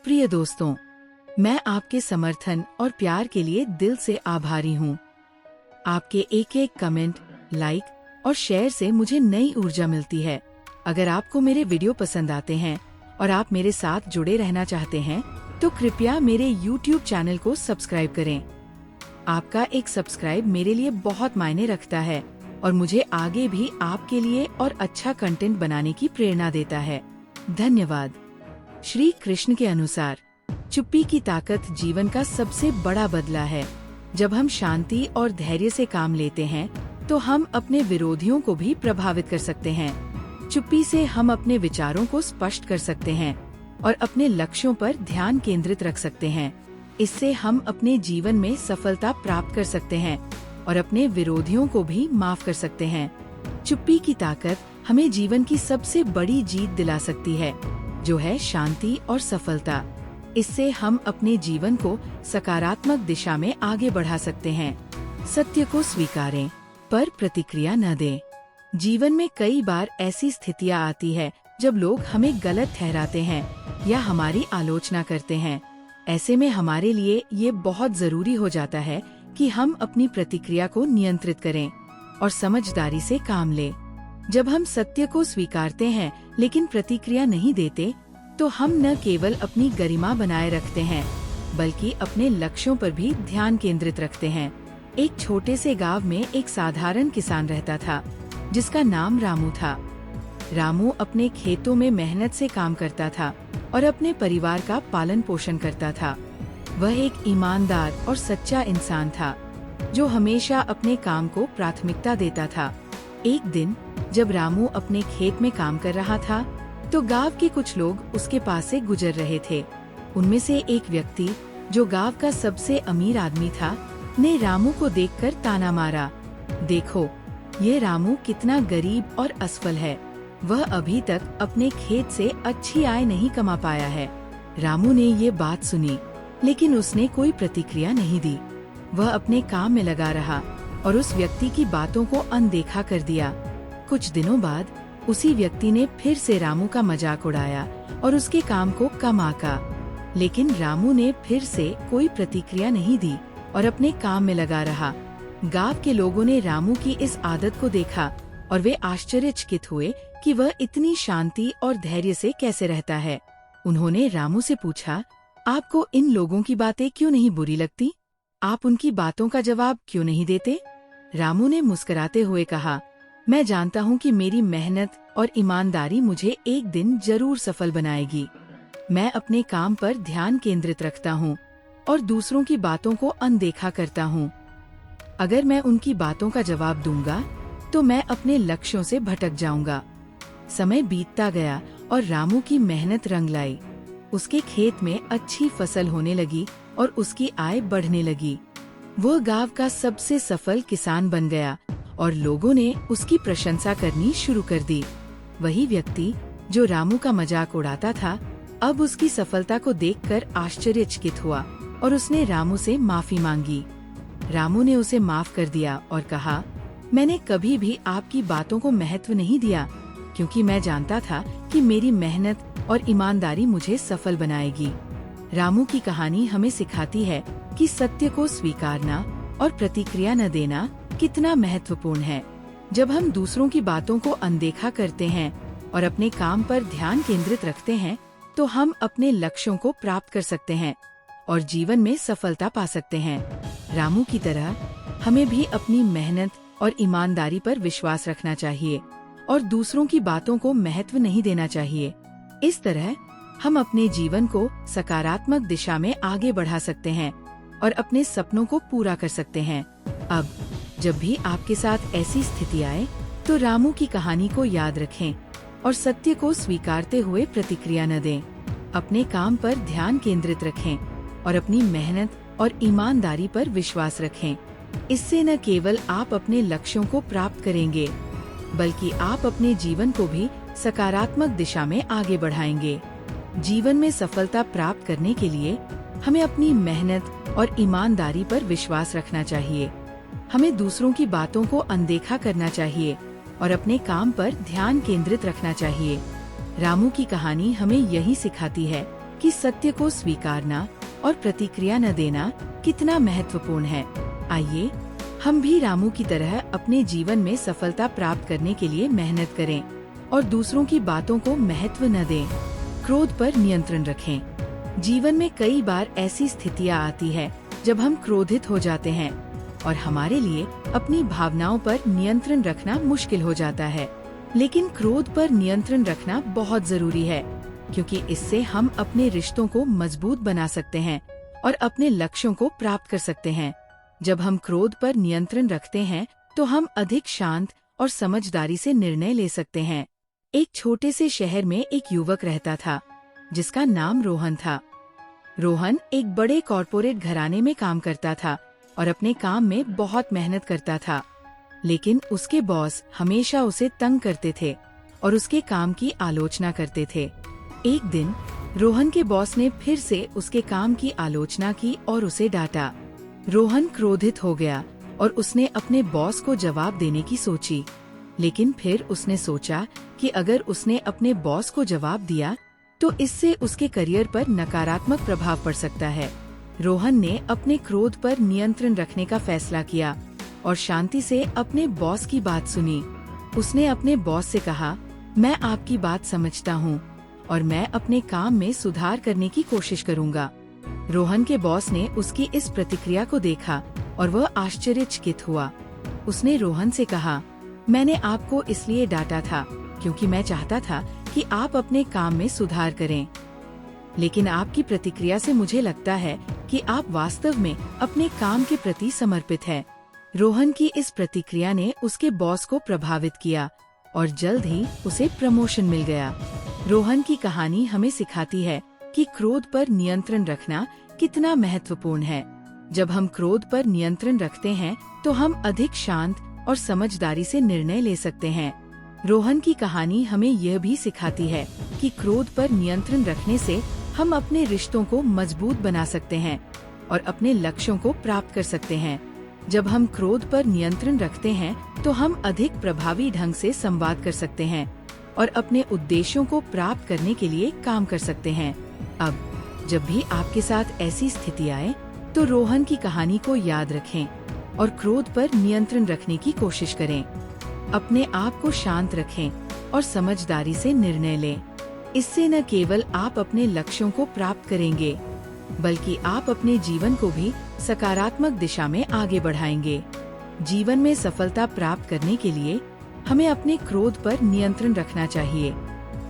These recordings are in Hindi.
प्रिय दोस्तों, मैं आपके समर्थन और प्यार के लिए दिल से आभारी हूँ। आपके एक एक कमेंट, लाइक और शेयर से मुझे नई ऊर्जा मिलती है। अगर आपको मेरे वीडियो पसंद आते हैं और आप मेरे साथ जुड़े रहना चाहते हैं, तो कृपया मेरे YouTube चैनल को सब्सक्राइब करें। आपका एक सब्सक्राइब मेरे लिए बहुत मायने रखता है और मुझे आगे भी आपके लिए और अच्छा कंटेंट बनाने की प्रेरणा देता है। धन्यवाद। श्री कृष्ण के अनुसार चुप्पी की ताकत जीवन का सबसे बड़ा बदला है। जब हम शांति और धैर्य से काम लेते हैं, तो हम अपने विरोधियों को भी प्रभावित कर सकते हैं। चुप्पी से हम अपने विचारों को स्पष्ट कर सकते हैं और अपने लक्ष्यों पर ध्यान केंद्रित रख सकते हैं। इससे हम अपने जीवन में सफलता प्राप्त कर सकते हैं और अपने विरोधियों को भी माफ कर सकते हैं। चुप्पी की ताकत हमें जीवन की सबसे बड़ी जीत दिला सकती है, जो है शांति और सफलता। इससे हम अपने जीवन को सकारात्मक दिशा में आगे बढ़ा सकते हैं। सत्य को स्वीकारें, पर प्रतिक्रिया न दें। जीवन में कई बार ऐसी स्थितियां आती है जब लोग हमें गलत ठहराते हैं या हमारी आलोचना करते हैं। ऐसे में हमारे लिए ये बहुत जरूरी हो जाता है कि हम अपनी प्रतिक्रिया को नियंत्रित करें और समझदारी से काम लें। जब हम सत्य को स्वीकारते हैं लेकिन प्रतिक्रिया नहीं देते, तो हम न केवल अपनी गरिमा बनाए रखते हैं, बल्कि अपने लक्ष्यों पर भी ध्यान केंद्रित रखते हैं। एक छोटे से गांव में एक साधारण किसान रहता था, जिसका नाम रामू था। रामू अपने खेतों में मेहनत से काम करता था और अपने परिवार का पालन पोषण करता था। वह एक ईमानदार और सच्चा इंसान था, जो हमेशा अपने काम को प्राथमिकता देता था। एक दिन जब रामू अपने खेत में काम कर रहा था, तो गांव के कुछ लोग उसके पास से गुजर रहे थे। उनमें से एक व्यक्ति, जो गांव का सबसे अमीर आदमी था, ने रामू को देखकर ताना मारा। देखो, ये रामू कितना गरीब और असफल है। वह अभी तक अपने खेत से अच्छी आय नहीं कमा पाया है। रामू ने ये बात सुनी, लेकिन उसने कोई प्रतिक्रिया नहीं दी। वह अपने काम में लगा रहा और उस व्यक्ति की बातों को अनदेखा कर दिया। कुछ दिनों बाद उसी व्यक्ति ने फिर से रामू का मजाक उड़ाया और उसके काम को कम आंका, लेकिन रामू ने फिर से कोई प्रतिक्रिया नहीं दी और अपने काम में लगा रहा। गांव के लोगों ने रामू की इस आदत को देखा और वे आश्चर्यचकित हुए कि वह इतनी शांति और धैर्य से कैसे रहता है। उन्होंने रामू से पूछा, आपको इन लोगों की बातें क्यों नहीं बुरी लगती? आप उनकी बातों का जवाब क्यों नहीं देते? रामू ने मुस्कुराते हुए कहा, मैं जानता हूँ कि मेरी मेहनत और ईमानदारी मुझे एक दिन जरूर सफल बनाएगी। मैं अपने काम पर ध्यान केंद्रित रखता हूँ और दूसरों की बातों को अनदेखा करता हूँ। अगर मैं उनकी बातों का जवाब दूंगा, तो मैं अपने लक्ष्यों से भटक जाऊंगा। समय बीतता गया और रामू की मेहनत रंग लाई। उसके खेत में अच्छी फसल होने लगी और उसकी आय बढ़ने लगी। वो गांव का सबसे सफल किसान बन गया और लोगों ने उसकी प्रशंसा करनी शुरू कर दी। वही व्यक्ति, जो रामू का मजाक उड़ाता था, अब उसकी सफलता को देखकर आश्चर्यचकित हुआ और उसने रामू से माफी मांगी। रामू ने उसे माफ कर दिया और कहा, मैंने कभी भी आपकी बातों को महत्व नहीं दिया, क्योंकि मैं जानता था कि मेरी मेहनत और ईमानदारी मुझे सफल बनाएगी। रामू की कहानी हमें सिखाती है कि सत्य को स्वीकारना और प्रतिक्रिया न देना कितना महत्वपूर्ण है। जब हम दूसरों की बातों को अनदेखा करते हैं और अपने काम पर ध्यान केंद्रित रखते हैं, तो हम अपने लक्ष्यों को प्राप्त कर सकते हैं और जीवन में सफलता पा सकते हैं। रामू की तरह हमें भी अपनी मेहनत और ईमानदारी पर विश्वास रखना चाहिए और दूसरों की बातों को महत्व नहीं देना चाहिए। इस तरह हम अपने जीवन को सकारात्मक दिशा में आगे बढ़ा सकते हैं और अपने सपनों को पूरा कर सकते हैं। अब जब भी आपके साथ ऐसी स्थिति आए, तो रामू की कहानी को याद रखें और सत्य को स्वीकारते हुए प्रतिक्रिया न दें। अपने काम पर ध्यान केंद्रित रखें और अपनी मेहनत और ईमानदारी पर विश्वास रखें। इससे न केवल आप अपने लक्ष्यों को प्राप्त करेंगे, बल्कि आप अपने जीवन को भी सकारात्मक दिशा में आगे बढ़ाएंगे। जीवन में सफलता प्राप्त करने के लिए हमें अपनी मेहनत और ईमानदारी पर विश्वास रखना चाहिए। हमें दूसरों की बातों को अनदेखा करना चाहिए और अपने काम पर ध्यान केंद्रित रखना चाहिए। रामू की कहानी हमें यही सिखाती है कि सत्य को स्वीकारना और प्रतिक्रिया न देना कितना महत्वपूर्ण है। आइए हम भी रामू की तरह अपने जीवन में सफलता प्राप्त करने के लिए मेहनत करें और दूसरों की बातों को महत्व न दें। क्रोध पर नियंत्रण रखें। जीवन में कई बार ऐसी स्थितियां आती है जब हम क्रोधित हो जाते हैं और हमारे लिए अपनी भावनाओं पर नियंत्रण रखना मुश्किल हो जाता है। लेकिन क्रोध पर नियंत्रण रखना बहुत जरूरी है, क्योंकि इससे हम अपने रिश्तों को मजबूत बना सकते हैं और अपने लक्ष्यों को प्राप्त कर सकते हैं। जब हम क्रोध पर नियंत्रण रखते हैं तो हम अधिक शांत और समझदारी से निर्णय ले सकते हैं। एक छोटे से शहर में एक युवक रहता था जिसका नाम रोहन था। रोहन एक बड़े कॉरपोरेट घराने में काम करता था और अपने काम में बहुत मेहनत करता था। लेकिन उसके बॉस हमेशा उसे तंग करते थे और उसके काम की आलोचना करते थे। एक दिन रोहन के बॉस ने फिर से उसके काम की आलोचना की और उसे डांटा। रोहन क्रोधित हो गया और उसने अपने बॉस को जवाब देने की सोची। लेकिन फिर उसने सोचा कि अगर उसने अपने बॉस को जवाब दिया तो इससे उसके करियर पर नकारात्मक प्रभाव पड़ सकता है। रोहन ने अपने क्रोध पर नियंत्रण रखने का फैसला किया और शांति से अपने बॉस की बात सुनी। उसने अपने बॉस से कहा, मैं आपकी बात समझता हूँ और मैं अपने काम में सुधार करने की कोशिश करूँगा। रोहन के बॉस ने उसकी इस प्रतिक्रिया को देखा और वह आश्चर्यचकित हुआ। उसने रोहन से कहा, मैंने आपको इसलिए डांटा था क्योंकि मैं चाहता था कि आप अपने काम में सुधार करें। लेकिन आपकी प्रतिक्रिया से मुझे लगता है कि आप वास्तव में अपने काम के प्रति समर्पित हैं। रोहन की इस प्रतिक्रिया ने उसके बॉस को प्रभावित किया और जल्द ही उसे प्रमोशन मिल गया। रोहन की कहानी हमें सिखाती है कि क्रोध पर नियंत्रण रखना कितना महत्वपूर्ण है। जब हम क्रोध पर नियंत्रण रखते हैं तो हम अधिक शांत और समझदारी से निर्णय ले सकते हैं। रोहन की कहानी हमें यह भी सिखाती है कि क्रोध पर नियंत्रण रखने से हम अपने रिश्तों को मजबूत बना सकते हैं और अपने लक्ष्यों को प्राप्त कर सकते हैं। जब हम क्रोध पर नियंत्रण रखते हैं तो हम अधिक प्रभावी ढंग से संवाद कर सकते हैं और अपने उद्देश्यों को प्राप्त करने के लिए काम कर सकते हैं। अब जब भी आपके साथ ऐसी स्थिति आए तो रोहन की कहानी को याद रखें और क्रोध पर नियंत्रण रखने की कोशिश करें। अपने आप को शांत रखें और समझदारी से निर्णय लें। इससे न केवल आप अपने लक्ष्यों को प्राप्त करेंगे, बल्कि आप अपने जीवन को भी सकारात्मक दिशा में आगे बढ़ाएंगे। जीवन में सफलता प्राप्त करने के लिए हमें अपने क्रोध पर नियंत्रण रखना चाहिए।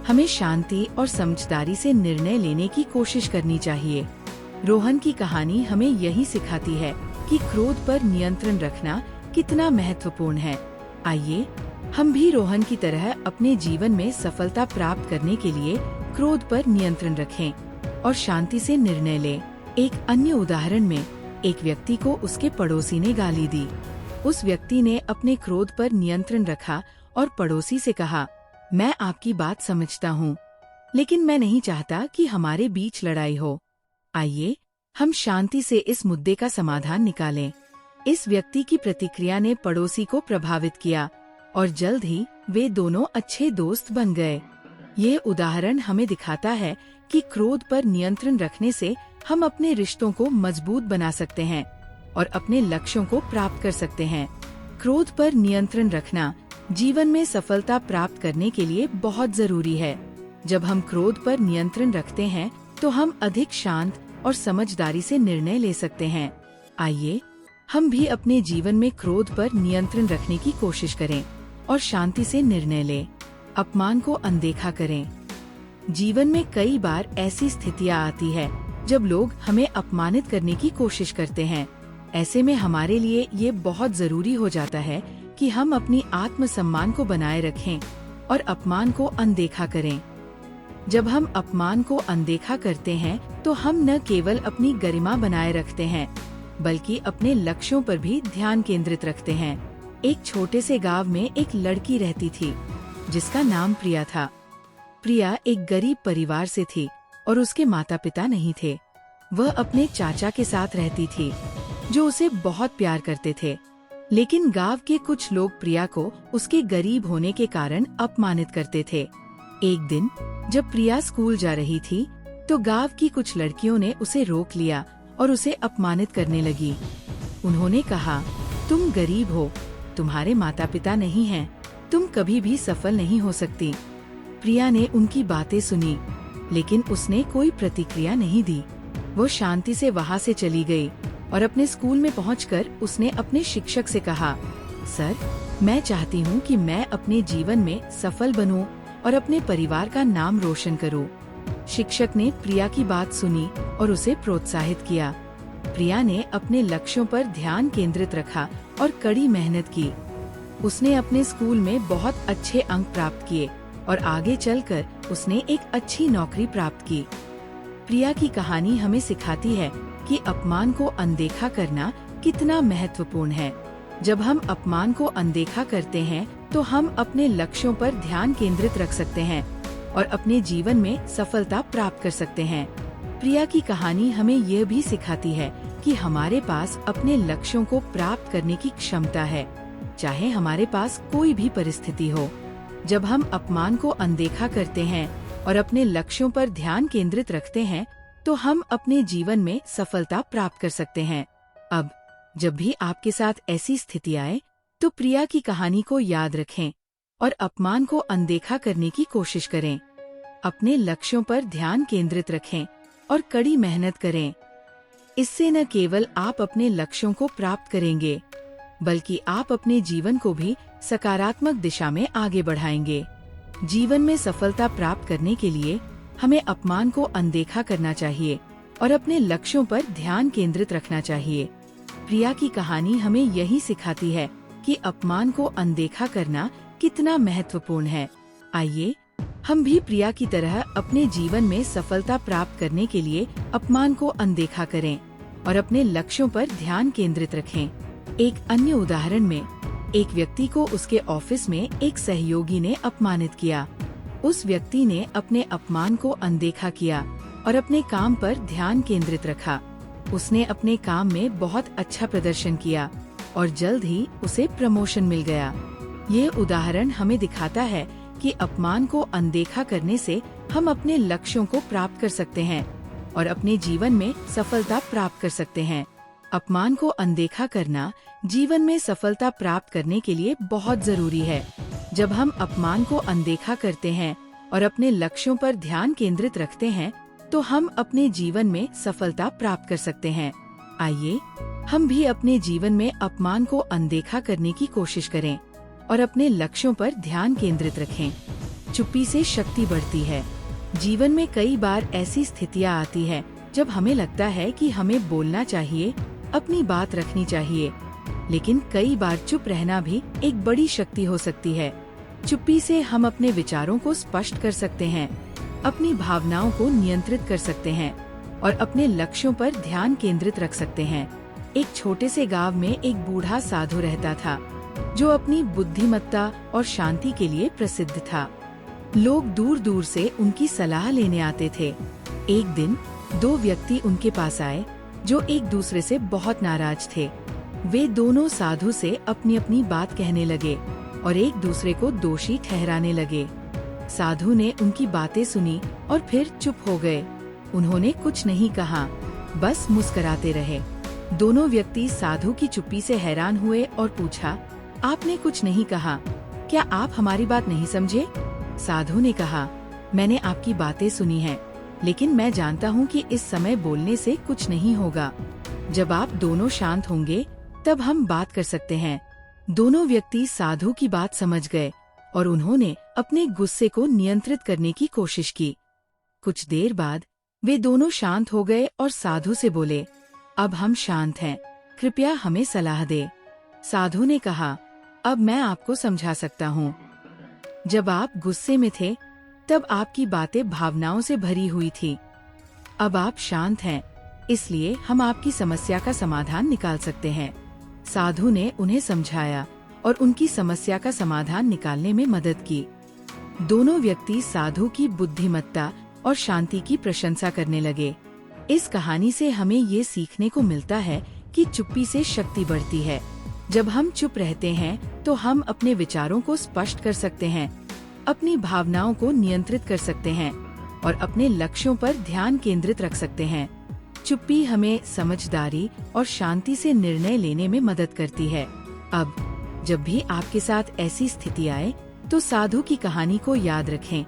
हमें शांति और समझदारी से निर्णय लेने की कोशिश करनी चाहिए। रोहन की कहानी हमें यही सिखाती है कि क्रोध पर नियंत्रण रखना कितना महत्वपूर्ण है। आइए हम भी रोहन की तरह अपने जीवन में सफलता प्राप्त करने के लिए क्रोध पर नियंत्रण रखें और शांति से निर्णय लें। एक अन्य उदाहरण में एक व्यक्ति को उसके पड़ोसी ने गाली दी। उस व्यक्ति ने अपने क्रोध पर नियंत्रण रखा और पड़ोसी से कहा, मैं आपकी बात समझता हूँ, लेकिन मैं नहीं चाहता कि हमारे बीच लड़ाई हो। आइए हम शांति से इस मुद्दे का समाधान निकालें। इस व्यक्ति की प्रतिक्रिया ने पड़ोसी को प्रभावित किया और जल्द ही वे दोनों अच्छे दोस्त बन गए। ये उदाहरण हमें दिखाता है कि क्रोध पर नियंत्रण रखने से हम अपने रिश्तों को मजबूत बना सकते हैं और अपने लक्ष्यों को प्राप्त कर सकते हैं। क्रोध पर नियंत्रण रखना जीवन में सफलता प्राप्त करने के लिए बहुत जरूरी है। जब हम क्रोध पर नियंत्रण रखते हैं तो हम अधिक शांत और समझदारी से निर्णय ले सकते हैं। आइए हम भी अपने जीवन में क्रोध पर नियंत्रण रखने की कोशिश करें और शांति से निर्णय लें। अपमान को अनदेखा करें। जीवन में कई बार ऐसी स्थितियां आती है जब लोग हमें अपमानित करने की कोशिश करते हैं। ऐसे में हमारे लिए ये बहुत जरूरी हो जाता है कि हम अपनी आत्मसम्मान को बनाए रखें और अपमान को अनदेखा करें। जब हम अपमान को अनदेखा करते हैं तो हम न केवल अपनी गरिमा बनाए रखते हैं, बल्कि अपने लक्ष्यों पर भी ध्यान केंद्रित रखते हैं। एक छोटे से गांव में एक लड़की रहती थी जिसका नाम प्रिया था। प्रिया एक गरीब परिवार से थी और उसके माता पिता नहीं थे। वह अपने चाचा के साथ रहती थी जो उसे बहुत प्यार करते थे। लेकिन गांव के कुछ लोग प्रिया को उसके गरीब होने के कारण अपमानित करते थे। एक दिन जब प्रिया स्कूल जा रही थी तो गांव की कुछ लड़कियों ने उसे रोक लिया और उसे अपमानित करने लगी। उन्होंने कहा, तुम गरीब हो, तुम्हारे माता पिता नहीं हैं, तुम कभी भी सफल नहीं हो सकती। प्रिया ने उनकी बातें सुनी, लेकिन उसने कोई प्रतिक्रिया नहीं दी। वो शांति से वहाँ से चली गई और अपने स्कूल में पहुंचकर उसने अपने शिक्षक से कहा, सर, मैं चाहती हूँ कि मैं अपने जीवन में सफल बनूं और अपने परिवार का नाम रोशन करूं। शिक्षक ने प्रिया की बात सुनी और उसे प्रोत्साहित किया। प्रिया ने अपने लक्ष्यों पर ध्यान केंद्रित रखा और कड़ी मेहनत की। उसने अपने स्कूल में बहुत अच्छे अंक प्राप्त किए और आगे चलकर उसने एक अच्छी नौकरी प्राप्त की। प्रिया की कहानी हमें सिखाती है कि अपमान को अनदेखा करना कितना महत्वपूर्ण है। जब हम अपमान को अनदेखा करते हैं तो हम अपने लक्ष्यों पर ध्यान केंद्रित रख सकते हैं और अपने जीवन में सफलता प्राप्त कर सकते हैं। प्रिया की कहानी हमें यह भी सिखाती है कि हमारे पास अपने लक्ष्यों को प्राप्त करने की क्षमता है, चाहे हमारे पास कोई भी परिस्थिति हो। जब हम अपमान को अनदेखा करते हैं और अपने लक्ष्यों पर ध्यान केंद्रित रखते हैं तो हम अपने जीवन में सफलता प्राप्त कर सकते हैं। अब जब भी आपके साथ ऐसी स्थिति आए तो प्रिया की कहानी को याद रखें और अपमान को अनदेखा करने की कोशिश करें। अपने लक्ष्यों पर ध्यान केंद्रित रखें और कड़ी मेहनत करें। इससे न केवल आप अपने लक्ष्यों को प्राप्त करेंगे, बल्कि आप अपने जीवन को भी सकारात्मक दिशा में आगे बढ़ाएंगे। जीवन में सफलता प्राप्त करने के लिए हमें अपमान को अनदेखा करना चाहिए और अपने लक्ष्यों पर ध्यान केंद्रित रखना चाहिए। प्रिया की कहानी हमें यही सिखाती है कि अपमान को अनदेखा करना कितना महत्वपूर्ण है। आइए हम भी प्रिया की तरह अपने जीवन में सफलता प्राप्त करने के लिए अपमान को अनदेखा करें और अपने लक्ष्यों पर ध्यान केंद्रित रखें। एक अन्य उदाहरण में एक व्यक्ति को उसके ऑफिस में एक सहयोगी ने अपमानित किया। उस व्यक्ति ने अपने अपमान को अनदेखा किया और अपने काम पर ध्यान केंद्रित रखा। उसने अपने काम में बहुत अच्छा प्रदर्शन किया और जल्द ही उसे प्रमोशन मिल गया। ये उदाहरण हमें दिखाता है कि अपमान को अनदेखा करने से हम अपने लक्ष्यों को प्राप्त कर सकते हैं और अपने जीवन में सफलता प्राप्त कर सकते हैं। अपमान को अनदेखा करना जीवन में सफलता प्राप्त करने के लिए बहुत जरूरी है। जब हम अपमान को अनदेखा करते हैं और अपने लक्ष्यों पर ध्यान केंद्रित रखते हैं तो हम अपने जीवन में सफलता प्राप्त कर सकते हैं। आइए हम भी अपने जीवन में अपमान को अनदेखा करने की कोशिश करें और अपने लक्ष्यों पर ध्यान केंद्रित रखें। चुप्पी से शक्ति बढ़ती है। जीवन में कई बार ऐसी स्थितियां आती है जब हमें लगता है कि हमें बोलना चाहिए, अपनी बात रखनी चाहिए, लेकिन कई बार चुप रहना भी एक बड़ी शक्ति हो सकती है। चुप्पी से हम अपने विचारों को स्पष्ट कर सकते हैं, अपनी भावनाओं को नियंत्रित कर सकते हैं और अपने लक्ष्यों पर ध्यान केंद्रित रख सकते हैं। एक छोटे से गांव में एक बूढ़ा साधु रहता था जो अपनी बुद्धिमत्ता और शांति के लिए प्रसिद्ध था। लोग दूर दूर से उनकी सलाह लेने आते थे। एक दिन दो व्यक्ति उनके पास आए जो एक दूसरे से बहुत नाराज थे। वे दोनों साधु से अपनी अपनी बात कहने लगे और एक दूसरे को दोषी ठहराने लगे। साधु ने उनकी बातें सुनी और फिर चुप हो गए। उन्होंने कुछ नहीं कहा, बस मुस्कुराते रहे। दोनों व्यक्ति साधु की चुप्पी से हैरान हुए और पूछा, आपने कुछ नहीं कहा, क्या आप हमारी बात नहीं समझे? साधु ने कहा, मैंने आपकी बातें सुनी हैं, लेकिन मैं जानता हूँ कि इस समय बोलने से कुछ नहीं होगा। जब आप दोनों शांत होंगे तब हम बात कर सकते हैं। दोनों व्यक्ति साधु की बात समझ गए और उन्होंने अपने गुस्से को नियंत्रित करने की कोशिश की। कुछ देर बाद वे दोनों शांत हो गए और साधु से बोले, अब हम शांत हैं, कृपया हमें सलाह दे। साधु ने कहा, अब मैं आपको समझा सकता हूँ। जब आप गुस्से में थे तब आपकी बातें भावनाओं से भरी हुई थी। अब आप शांत हैं, इसलिए हम आपकी समस्या का समाधान निकाल सकते हैं। साधु ने उन्हें समझाया और उनकी समस्या का समाधान निकालने में मदद की। दोनों व्यक्ति साधु की बुद्धिमत्ता और शांति की प्रशंसा करने लगे। इस कहानी से हमें ये सीखने को मिलता है कि चुप्पी से शक्ति बढ़ती है। जब हम चुप रहते हैं तो हम अपने विचारों को स्पष्ट कर सकते हैं, अपनी भावनाओं को नियंत्रित कर सकते हैं और अपने लक्ष्यों पर ध्यान केंद्रित रख सकते हैं। चुप्पी हमें समझदारी और शांति से निर्णय लेने में मदद करती है। अब जब भी आपके साथ ऐसी स्थिति आए तो साधु की कहानी को याद रखें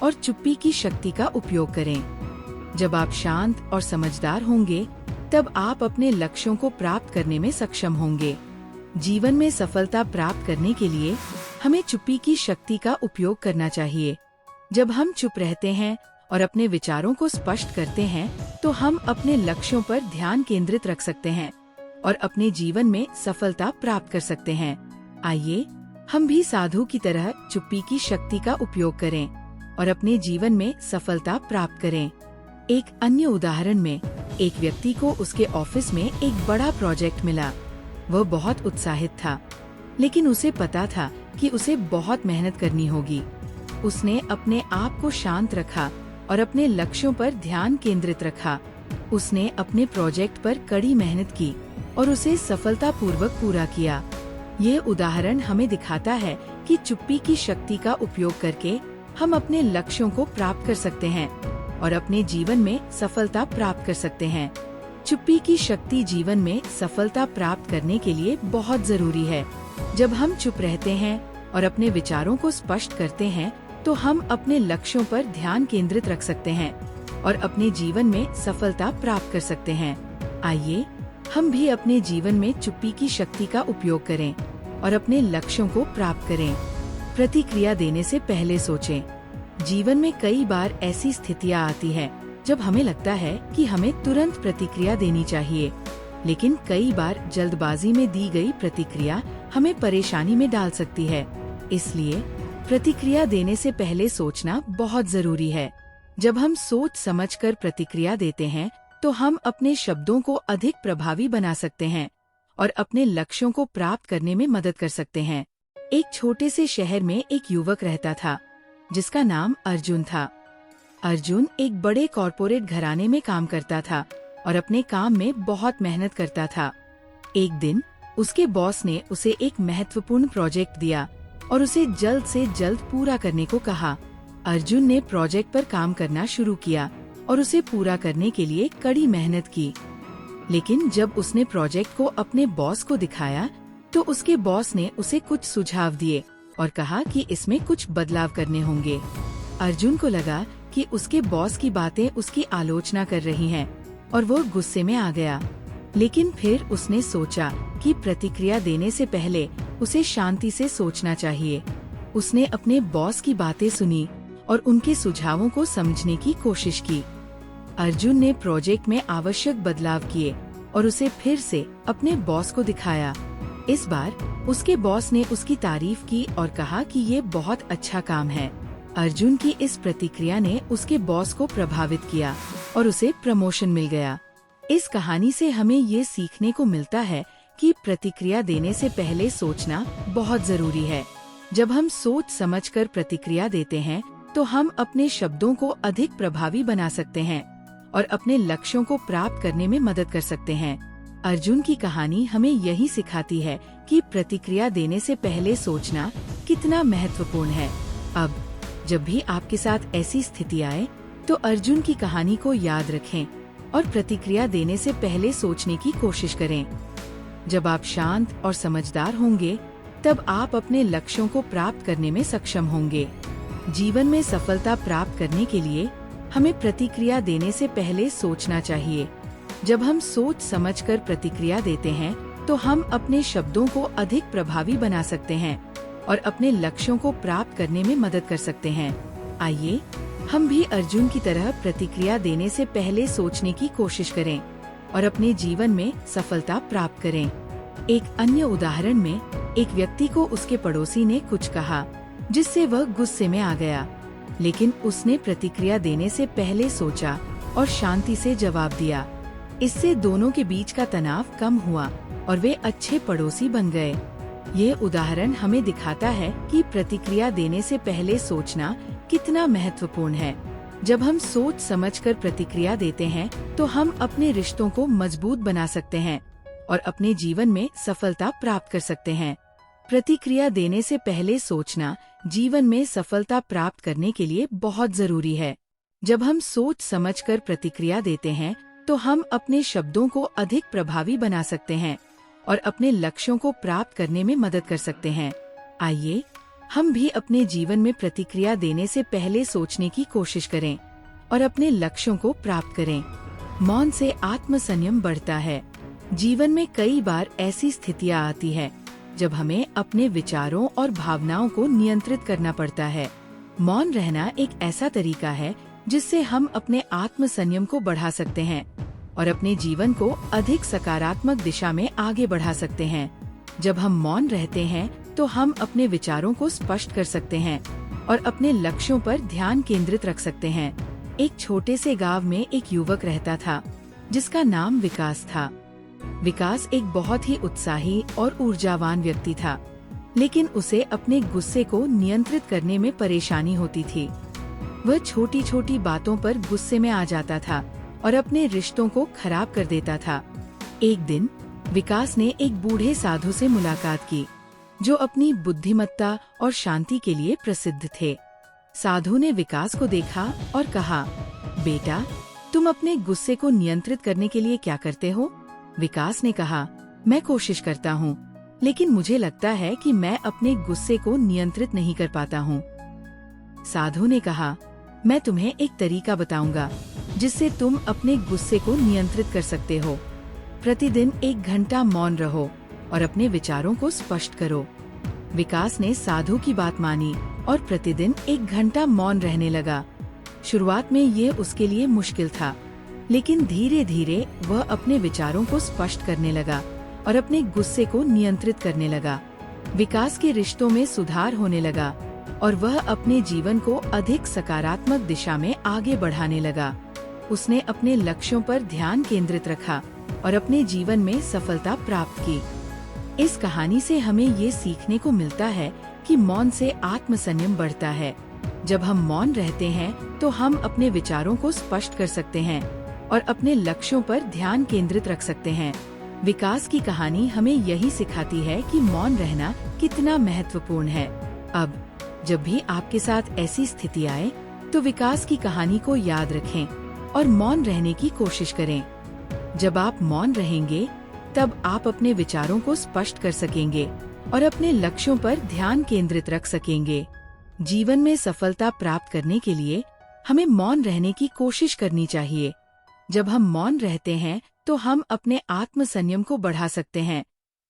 और चुप्पी की शक्ति का उपयोग करें। जब आप शांत और समझदार होंगे तब आप अपने लक्ष्यों को प्राप्त करने में सक्षम होंगे। जीवन में सफलता प्राप्त करने के लिए हमें चुप्पी की शक्ति का उपयोग करना चाहिए। जब हम चुप रहते हैं और अपने विचारों को स्पष्ट करते हैं तो हम अपने लक्ष्यों पर ध्यान केंद्रित रख सकते हैं और अपने जीवन में सफलता प्राप्त कर सकते हैं। आइए हम भी साधु की तरह चुप्पी की शक्ति का उपयोग करें और अपने जीवन में सफलता प्राप्त करें। एक अन्य उदाहरण में एक व्यक्ति को उसके ऑफिस में एक बड़ा प्रोजेक्ट मिला। वह बहुत उत्साहित था, लेकिन उसे पता था कि उसे बहुत मेहनत करनी होगी। उसने अपने आप को शांत रखा और अपने लक्ष्यों पर ध्यान केंद्रित रखा। उसने अपने प्रोजेक्ट पर कड़ी मेहनत की और उसे सफलतापूर्वक पूरा किया। ये उदाहरण हमें दिखाता है कि चुप्पी की शक्ति का उपयोग करके हम अपने लक्ष्यों को प्राप्त कर सकते हैं और अपने जीवन में सफलता प्राप्त कर सकते हैं। चुप्पी की शक्ति जीवन में सफलता प्राप्त करने के लिए बहुत जरूरी है। जब हम चुप रहते हैं और अपने विचारों को स्पष्ट करते हैं तो हम अपने लक्ष्यों पर ध्यान केंद्रित रख सकते हैं और अपने जीवन में सफलता प्राप्त कर सकते हैं। आइए हम भी अपने जीवन में चुप्पी की शक्ति का उपयोग करें और अपने लक्ष्यों को प्राप्त करें। प्रतिक्रिया देने से पहले सोचें। जीवन में कई बार ऐसी स्थितियां आती हैं जब हमें लगता है कि हमें तुरंत प्रतिक्रिया देनी चाहिए, लेकिन कई बार जल्दबाजी में दी गई प्रतिक्रिया हमें परेशानी में डाल सकती है। इसलिए प्रतिक्रिया देने से पहले सोचना बहुत जरूरी है। जब हम सोच समझकर प्रतिक्रिया देते हैं तो हम अपने शब्दों को अधिक प्रभावी बना सकते हैं और अपने लक्ष्यों को प्राप्त करने में मदद कर सकते हैं। एक छोटे से शहर में एक युवक रहता था जिसका नाम अर्जुन था। अर्जुन एक बड़े कॉरपोरेट घराने में काम करता था और अपने काम में बहुत मेहनत करता था। एक दिन उसके बॉस ने उसे एक महत्वपूर्ण प्रोजेक्ट दिया और उसे जल्द से जल्द पूरा करने को कहा। अर्जुन ने प्रोजेक्ट पर काम करना शुरू किया और उसे पूरा करने के लिए कड़ी मेहनत की। लेकिन जब उसने प्रोजेक्ट को अपने बॉस को दिखाया तो उसके बॉस ने उसे कुछ सुझाव दिए और कहा कि इसमें कुछ बदलाव करने होंगे। अर्जुन को लगा कि उसके बॉस की बातें उसकी आलोचना कर रही हैं और वो गुस्से में आ गया। लेकिन फिर उसने सोचा कि प्रतिक्रिया देने से पहले उसे शांति से सोचना चाहिए। उसने अपने बॉस की बातें सुनी और उनके सुझावों को समझने की कोशिश की। अर्जुन ने प्रोजेक्ट में आवश्यक बदलाव किए और उसे फिर से अपने बॉस को दिखाया। इस बार उसके बॉस ने उसकी तारीफ की और कहा कि ये बहुत अच्छा काम है। अर्जुन की इस प्रतिक्रिया ने उसके बॉस को प्रभावित किया और उसे प्रमोशन मिल गया। इस कहानी से हमें ये सीखने को मिलता है कि प्रतिक्रिया देने से पहले सोचना बहुत जरूरी है। जब हम सोच समझकर प्रतिक्रिया देते हैं तो हम अपने शब्दों को अधिक प्रभावी बना सकते हैं और अपने लक्ष्यों को प्राप्त करने में मदद कर सकते हैं। अर्जुन की कहानी हमें यही सिखाती है कि प्रतिक्रिया देने से पहले सोचना कितना महत्वपूर्ण है। अब जब भी आपके साथ ऐसी स्थिति आए तो अर्जुन की कहानी को याद रखें और प्रतिक्रिया देने से पहले सोचने की कोशिश करें। जब आप शांत और समझदार होंगे तब आप अपने लक्ष्यों को प्राप्त करने में सक्षम होंगे। जीवन में सफलता प्राप्त करने के लिए हमें प्रतिक्रिया देने से पहले सोचना चाहिए। जब हम सोच समझकर प्रतिक्रिया देते हैं तो हम अपने शब्दों को अधिक प्रभावी बना सकते हैं और अपने लक्ष्यों को प्राप्त करने में मदद कर सकते हैं। आइए हम भी अर्जुन की तरह प्रतिक्रिया देने से पहले सोचने की कोशिश करें और अपने जीवन में सफलता प्राप्त करें। एक अन्य उदाहरण में एक व्यक्ति को उसके पड़ोसी ने कुछ कहा जिससे वह गुस्से में आ गया, लेकिन उसने प्रतिक्रिया देने से पहले सोचा और शांति से जवाब दिया। इससे दोनों के बीच का तनाव कम हुआ और वे अच्छे पड़ोसी बन गए। ये उदाहरण हमें दिखाता है कि प्रतिक्रिया देने से पहले सोचना कितना महत्वपूर्ण है। जब हम सोच समझकर प्रतिक्रिया देते हैं तो हम अपने रिश्तों को मजबूत बना सकते हैं और अपने जीवन में सफलता प्राप्त कर सकते हैं। प्रतिक्रिया देने से पहले सोचना जीवन में सफलता प्राप्त करने के लिए बहुत जरूरी है। जब हम सोच समझकर प्रतिक्रिया देते हैं तो हम अपने शब्दों को अधिक प्रभावी बना सकते हैं और अपने लक्ष्यों को प्राप्त करने में मदद कर सकते हैं। आइए हम भी अपने जीवन में प्रतिक्रिया देने से पहले सोचने की कोशिश करें और अपने लक्ष्यों को प्राप्त करें। मौन से आत्मसंयम बढ़ता है। जीवन में कई बार ऐसी स्थितियां आती है जब हमें अपने विचारों और भावनाओं को नियंत्रित करना पड़ता है। मौन रहना एक ऐसा तरीका है जिससे हम अपने आत्मसंयम को बढ़ा सकते हैं और अपने जीवन को अधिक सकारात्मक दिशा में आगे बढ़ा सकते हैं। जब हम मौन रहते हैं तो हम अपने विचारों को स्पष्ट कर सकते हैं और अपने लक्ष्यों पर ध्यान केंद्रित रख सकते हैं। एक छोटे से गांव में एक युवक रहता था जिसका नाम विकास था। विकास एक बहुत ही उत्साही और ऊर्जावान व्यक्ति था, लेकिन उसे अपने गुस्से को नियंत्रित करने में परेशानी होती थी। वह छोटी छोटी बातों पर गुस्से में आ जाता था और अपने रिश्तों को खराब कर देता था। एक दिन विकास ने एक बूढ़े साधु से मुलाकात की जो अपनी बुद्धिमत्ता और शांति के लिए प्रसिद्ध थे। साधु ने विकास को देखा और कहा, बेटा, तुम अपने गुस्से को नियंत्रित करने के लिए क्या करते हो? विकास ने कहा, मैं कोशिश करता हूँ, लेकिन मुझे लगता है कि मैं अपने गुस्से को नियंत्रित नहीं कर पाता हूँ। साधु ने कहा, मैं तुम्हें एक तरीका बताऊंगा जिससे तुम अपने गुस्से को नियंत्रित कर सकते हो। प्रतिदिन 1 घंटा मौन रहो और अपने विचारों को स्पष्ट करो। विकास ने साधु की बात मानी और प्रतिदिन 1 घंटा मौन रहने लगा। शुरुआत में ये उसके लिए मुश्किल था, लेकिन धीरे धीरे वह अपने विचारों को स्पष्ट करने लगा और अपने गुस्से को नियंत्रित करने लगा। विकास के रिश्तों में सुधार होने लगा और वह अपने जीवन को अधिक सकारात्मक दिशा में आगे बढ़ाने लगा। उसने अपने लक्ष्यों पर ध्यान केंद्रित रखा और अपने जीवन में सफलता प्राप्त की। इस कहानी से हमें ये सीखने को मिलता है कि मौन से आत्मसंयम बढ़ता है। जब हम मौन रहते हैं तो हम अपने विचारों को स्पष्ट कर सकते हैं और अपने लक्ष्यों पर ध्यान केंद्रित रख सकते हैं। विकास की कहानी हमें यही सिखाती है कि मौन रहना कितना महत्वपूर्ण है। अब जब भी आपके साथ ऐसी स्थिति आए तो विकास की कहानी को याद रखें और मौन रहने की कोशिश करें। जब आप मौन रहेंगे तब आप अपने विचारों को स्पष्ट कर सकेंगे और अपने लक्ष्यों पर ध्यान केंद्रित रख सकेंगे। जीवन में सफलता प्राप्त करने के लिए हमें मौन रहने की कोशिश करनी चाहिए। जब हम मौन रहते हैं तो हम अपने आत्मसंयम को बढ़ा सकते हैं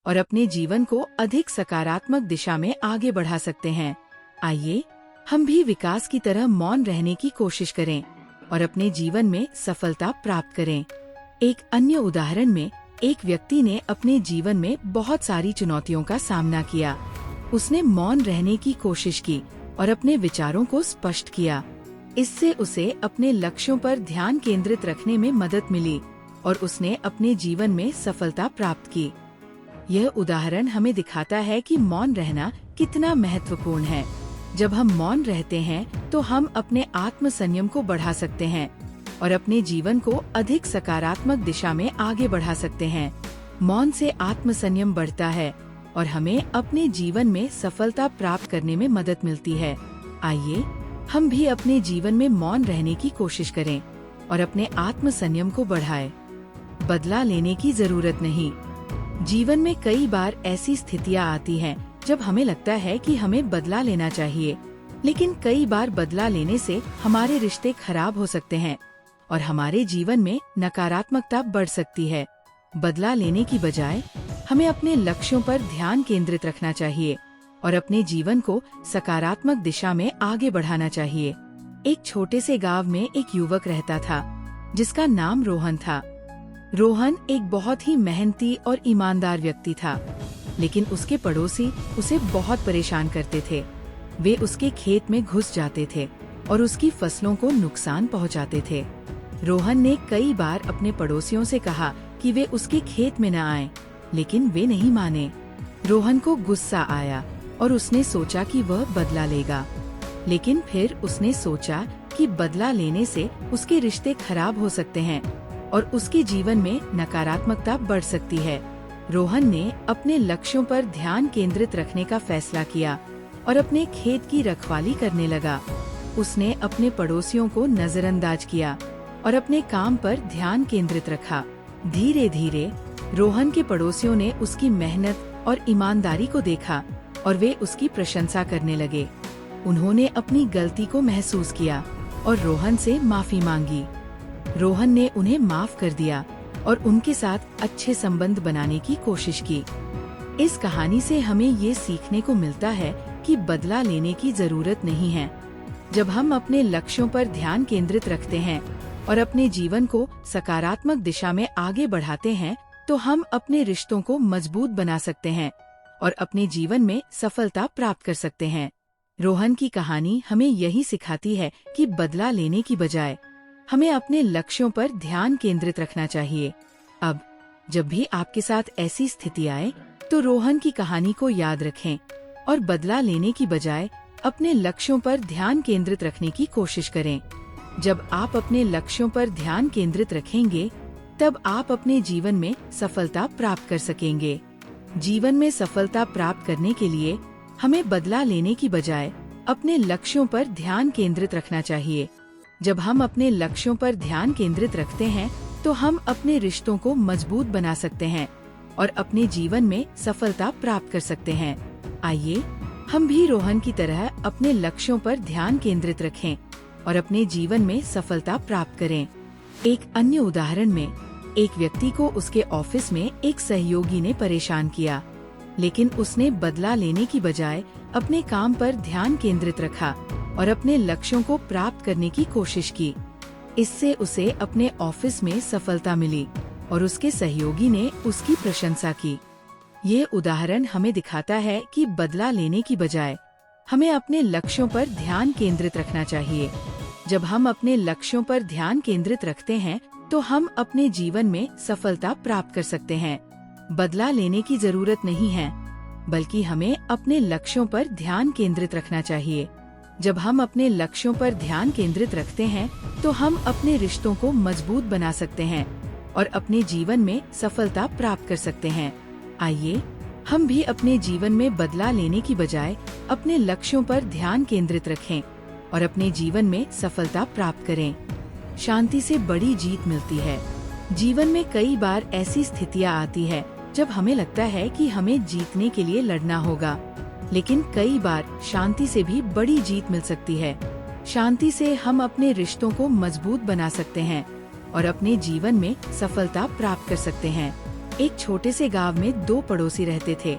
और अपने जीवन को अधिक सकारात्मक दिशा में आगे बढ़ा सकते हैं। आइए हम भी विकास की तरह मौन रहने की कोशिश करें और अपने जीवन में सफलता प्राप्त करें। एक अन्य उदाहरण में एक व्यक्ति ने अपने जीवन में बहुत सारी चुनौतियों का सामना किया। उसने मौन रहने की कोशिश की और अपने विचारों को स्पष्ट किया। इससे उसे अपने लक्ष्यों पर ध्यान केंद्रित रखने में मदद मिली और उसने अपने जीवन में सफलता प्राप्त की। यह उदाहरण हमें दिखाता है कि मौन रहना कितना महत्वपूर्ण है। जब हम मौन रहते हैं तो हम अपने आत्मसंयम को बढ़ा सकते हैं और अपने जीवन को अधिक सकारात्मक दिशा में आगे बढ़ा सकते हैं। मौन से आत्मसंयम बढ़ता है और हमें अपने जीवन में सफलता प्राप्त करने में मदद मिलती है। आइए हम भी अपने जीवन में मौन रहने की कोशिश करें और अपने आत्मसंयम को बढ़ाएं। बदला लेने की जरूरत नहीं। जीवन में कई बार ऐसी स्थितियां आती हैं जब हमें लगता है कि हमें बदला लेना चाहिए, लेकिन कई बार बदला लेने से हमारे रिश्ते खराब हो सकते हैं और हमारे जीवन में नकारात्मकता बढ़ सकती है। बदला लेने की बजाय हमें अपने लक्ष्यों पर ध्यान केंद्रित रखना चाहिए और अपने जीवन को सकारात्मक दिशा में आगे बढ़ाना चाहिए। एक छोटे से गांव में एक युवक रहता था जिसका नाम रोहन था। रोहन एक बहुत ही मेहनती और ईमानदार व्यक्ति था, लेकिन उसके पड़ोसी उसे बहुत परेशान करते थे। वे उसके खेत में घुस जाते थे और उसकी फसलों को नुकसान पहुंचाते थे। रोहन ने कई बार अपने पड़ोसियों से कहा कि वे उसके खेत में न आएं, लेकिन वे नहीं माने। रोहन को गुस्सा आया और उसने सोचा कि वह बदला लेगा, लेकिन फिर उसने सोचा कि बदला लेने से उसके रिश्ते खराब हो सकते हैं और उसके जीवन में नकारात्मकता बढ़ सकती है। रोहन ने अपने लक्ष्यों पर ध्यान केंद्रित रखने का फैसला किया और अपने खेत की रखवाली करने लगा। उसने अपने पड़ोसियों को नजरअंदाज किया और अपने काम पर ध्यान केंद्रित रखा। धीरे धीरे रोहन के पड़ोसियों ने उसकी मेहनत और ईमानदारी को देखा और वे उसकी प्रशंसा करने लगे। उन्होंने अपनी गलती को महसूस किया और रोहन से माफी मांगी। रोहन ने उन्हें माफ कर दिया और उनके साथ अच्छे संबंध बनाने की कोशिश की। इस कहानी से हमें ये सीखने को मिलता है कि बदला लेने की जरूरत नहीं है। जब हम अपने लक्ष्यों पर ध्यान केंद्रित रखते हैं और अपने जीवन को सकारात्मक दिशा में आगे बढ़ाते हैं, तो हम अपने रिश्तों को मजबूत बना सकते हैं और अपने जीवन में सफलता प्राप्त कर सकते हैं। रोहन की कहानी हमें यही सिखाती है कि बदला लेने की बजाय हमें अपने लक्ष्यों पर ध्यान केंद्रित रखना चाहिए। अब जब भी आपके साथ ऐसी स्थिति आए, तो रोहन की कहानी को याद रखें और बदला लेने की बजाय अपने लक्ष्यों पर ध्यान केंद्रित रखने की कोशिश करें। जब आप अपने लक्ष्यों पर ध्यान केंद्रित रखेंगे, तब आप अपने जीवन में सफलता प्राप्त कर सकेंगे। जीवन में सफलता प्राप्त करने के लिए हमें बदला लेने की बजाय अपने लक्ष्यों पर ध्यान केंद्रित रखना चाहिए। जब हम अपने लक्ष्यों पर ध्यान केंद्रित रखते हैं, तो हम अपने रिश्तों को मजबूत बना सकते हैं और अपने जीवन में सफलता प्राप्त कर सकते हैं। आइए हम भी रोहन की तरह अपने लक्ष्यों पर ध्यान केंद्रित रखें और अपने जीवन में सफलता प्राप्त करें। एक अन्य उदाहरण में एक व्यक्ति को उसके ऑफिस में एक सहयोगी ने परेशान किया, लेकिन उसने बदला लेने की बजाय अपने काम पर ध्यान केंद्रित रखा और अपने लक्ष्यों को प्राप्त करने की कोशिश की। इससे उसे अपने ऑफिस में सफलता मिली और उसके सहयोगी ने उसकी प्रशंसा की। ये उदाहरण हमें दिखाता है कि बदला लेने की बजाय हमें अपने लक्ष्यों पर ध्यान केंद्रित रखना चाहिए। जब हम अपने लक्ष्यों पर ध्यान केंद्रित रखते हैं, तो हम अपने जीवन में सफलता प्राप्त कर सकते हैं। बदला लेने की जरूरत नहीं है, बल्कि हमें अपने लक्ष्यों पर ध्यान केंद्रित रखना चाहिए। जब हम अपने लक्ष्यों पर ध्यान केंद्रित रखते हैं, तो हम अपने रिश्तों को मजबूत बना सकते हैं और अपने जीवन में सफलता प्राप्त कर सकते हैं। आइए हम भी अपने जीवन में बदला लेने की बजाय अपने लक्ष्यों पर ध्यान केंद्रित रखें और अपने जीवन में सफलता प्राप्त करें। शांति से बड़ी जीत मिलती है। जीवन में कई बार ऐसी स्थितियां आती है जब हमें लगता है कि हमें जीतने के लिए लड़ना होगा, लेकिन कई बार शांति से भी बड़ी जीत मिल सकती है। शांति से हम अपने रिश्तों को मजबूत बना सकते हैं और अपने जीवन में सफलता प्राप्त कर सकते हैं। एक छोटे से गांव में दो पड़ोसी रहते थे,